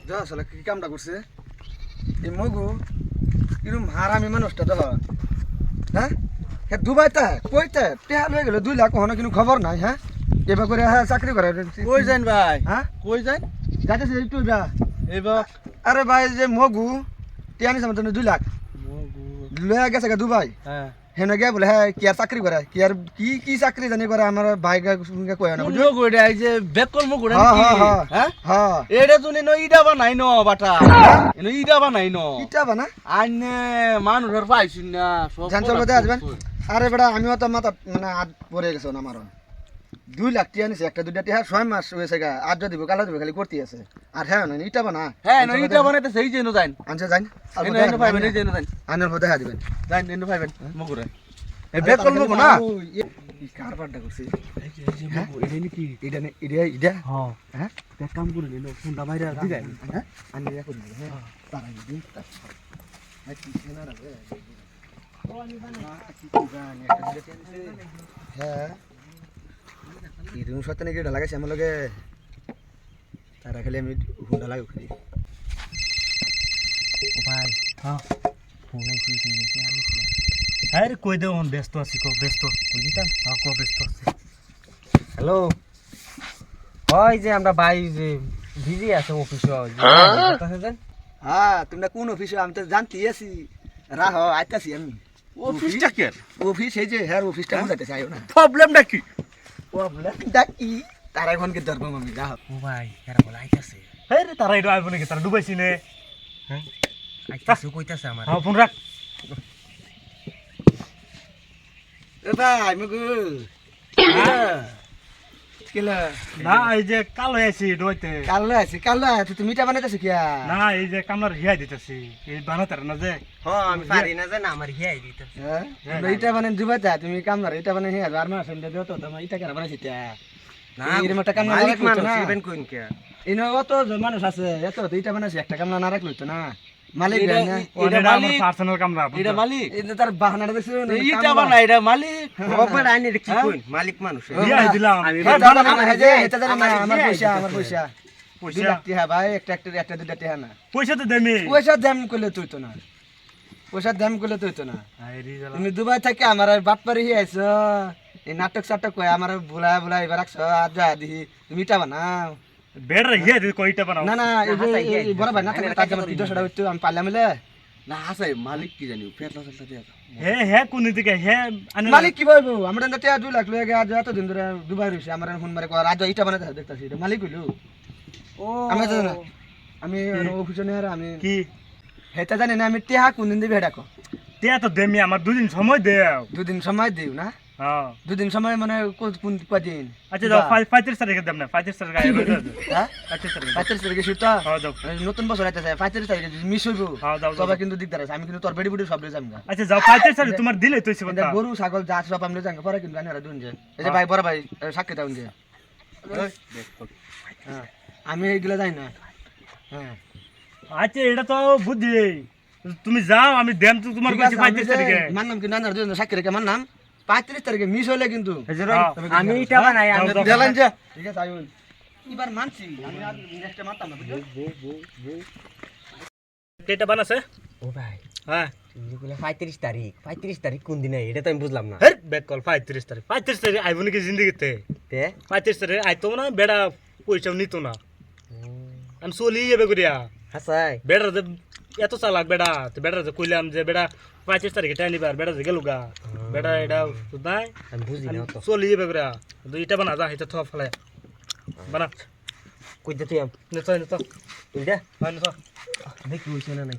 যা আসলে কি কামটা করছে এই মগু এরকম হারামি মানুষটা তো হ্যাঁ হ্যাঁ দুবাইতে কইতে টেহা লয়ে গেল 2 লাখ হনো কিন্তু খবর নাই হ্যাঁ এবার করে হ্যাঁ চাকরি করে কই যান ভাই হ্যাঁ কই যান যাইতেছে একটু যা এবার আরে ভাই যে মগু টেহা নিছে মতন 2 লাখ লয়ে গেছে গা দুবাই হ্যাঁ হেনে গে বলে হ্যাঁ কি আর চাকরি করে কি আর কি চাকরি জানি করে আমার ভাই কই না কোন মগুড়ে আই যে বেকল মগুড়ে হ্যাঁ, নাকি হ্যাঁ, হ্যাঁ হ্যাঁ এটা তুমি ন ইডা বানাই ন বাটা এনো ইডা বানাই ন কিটা বানা আইনে মানুষের পাইছিন না সব জানছো কোথায় আসবেন আরে বেটা আমিও তো মাথা মানে হাত পড়ে গেছে না আমার 2 লাখ টিয়া নিছে একটা দুইটা টিয়া 6 মাস হয়েছে গা আজ দিব কালা দিব খালি করতে আছে আর হ্যাঁ না ইটা বানা হ্যাঁ ন ইডা বানাইতে সেই যেন যাইন আনছে যাই এনো এনো পাইবেন এই যেন যাইন আনার মধ্যে দেখা দিবেন যাইন এনো পাইবেন মগুড়ে এ বেকল মগু না এই কারবারটা করছি এটা নাকি এটা এটা হ্যাঁ হ্যাঁ এক কাম করে নিল ফোনটা বাইরে দিগাই হ্যাঁ আনি ইয়া করে দিবে হ্যাঁ তারা দিন আই কি না রে হ্যাঁ এরকম সত্যি নাকি এটা লাগাইছে আমার লগে তারা খালি আমি হুন্ডা লাগাই খালি ও ভাই হ্যাঁ ফোন আইছি কিন্তু আমি হ্যাঁ রে কই দেও ব্যস্ত আছি কো ব্যস্ত কই দিতাম হ্যাঁ কো ব্যস্ত আছি হ্যালো ওই যে আমরা ভাই যে বিজি আছে অফিসে হ্যাঁ তোমরা কোন অফিসে আমি তো জানতে আছি রাহ আইতাছি আমি অফিসটা কে অফিস এই যে হ্যাঁ অফিসটা বুঝাইতেছে আইও না প্রবলেমটা কি প্রবলেম কি তারা এখন কি ধরবো আমি রাহ ও ভাই এরা বলে আইতাছে হ্যাঁ রে তারা এটা আইব নাকি তারা ডুবাইছি নে হ্যাঁ আইতাছে কইতাছে আমার হ্যাঁ ফোন রাখ এ ভাই মগু কেলা না এই যে কালো আইছি ডুবাইতে কাল আছে তুমি মিঠা বানাইতেছো কিয়া না এই যে কামলার হিয়াই দিতেছি এই বানাতে না যে হ্যাঁ আমি পারি না জানা আমার হিয়াই দিতাছে হ্যাঁ তোমরা ইটা বানাই দিবাতা তুমি কামনার ইটা বানাই হ্যাঁ আর মাস এন্ড দিও তো তুমি ইটা কেন বানাইছি তা না এর মত কামনা মালিক রাখলো মানুষ না ইভেন কোন কে ইনো অত মানুষ আছে এত তো ইটা বানাইছি একটা কামনা না রাখলো তো না মালিক এটা না এটা আমার পার্সোনাল কামরা এটা মালিক এটা তার বাহানাটা দেখছো না এইটা বানা এটা মালিক ওপর আইনি কি কই মালিক মানুষ হিয়াই দিলাম আমার পয়সা পয়সা হ্যাঁ ভাই একটা দুইটা টিহা না পয়সা তো দেমি পয়সা দাম করলে তুই তো না পয়সা দাম করলে তুই তো না আইরি জ্বালা তুমি দুবাই থেকে আমার বাটপারি আইছো এই নাটক সাটক কয় আমার বুলা এবার রাখছো আর যা দিহি তুমি ইটা বানাও বেড় হিয়াই দি কইটা বানাও না এই বড় ভাই না থাকলে তার জন্য 200 টাকা হইতো আমি পারলাম মিলে না হাসাই মালিক কি জানি ফেটলা ফেটলা দিয়া হে হে কোন দিকে হে আনি মালিক কি বলবো আমরা তো 2 লাখ লয়ে আজ এত দিন ধরে দুবাই রইছি আমার ফোন মারে কয় রাজ ইটা বানাতে দেখতাছি এটা মালিক হইলো ও আমি তো না আমি অফিসে নিয়ে আমি কি হেতা জানি না আমি টেহা কোন দিন দিবে এটা কো তে তো দেমি আমার দুদিন সময় দেও 2 দিন সময় দিও না হ্যাঁ 2 দিন সময় মানে কোন কদিন আচ্ছা যাও 35 তারিখে দেব না 35 তারিখে আইব হ্যাঁ 35 তারিখে 35 তারিখে শুতা হ্যাঁ যাও নতুন বছর আইতাছে 35 তারিখে মিস হইবো হ্যাঁ যাও তবে কিন্তু দিকদার আছে আমি কিন্তু তোর বেডি বুডি সব লই যামগা আচ্ছা যাও 35 তারিখে তোমার দিলে তুইছি কিন্তু কথা গরু ছাগল যা সব আমি লই যামগা পরে কিন্তু আনারা দুন যে এই যে ভাই বড় ভাই সাক্ষী দাও যে হ্যাঁ আমি এইগুলা যাই না হ্যাঁ আচ্ছা এটা তো বুদ্ধি তুমি যাও আমি দেম তো তোমার কাছে 35 তারিখে মানলাম কি নানার দুন সাক্ষী রেখে মানলাম 35 তারিখে মিস হইলে কিন্তু আমি ইটা বানাই আমি যাও, যাও। দেলান যে ঠিক আছে আইউন এবার মানছি আমি আর নেক্সট মারতাম না বুঝছো কেটা বানাছে ও ভাই হ্যাঁ তুমি কইলা 35 তারিখ কোন দিনে এটা তো আমি বুঝলাম না হের ব্যাক কল 35 তারিখ আইব নাকি জিন্দেগিতে তে 35 তারিখ আইতো না বেড়া পয়সাও নিত না আমি চলি যাবে করিয়া হাসাই বেড়া যে এত চালাক বেড়া তো বেড়া যে কইলাম যে বেড়া 35 তারিখে টাইম নিবার বেড়া যে গেলুগা বেড়া এটা নাই আমি বুঝি না তো চলি যাবে করিয়া দুইটা বানা যা এটা থপ ফেলে বানা কই দে তুই নেতো তুই দে হয় নেতো দেখি হইছে না নাই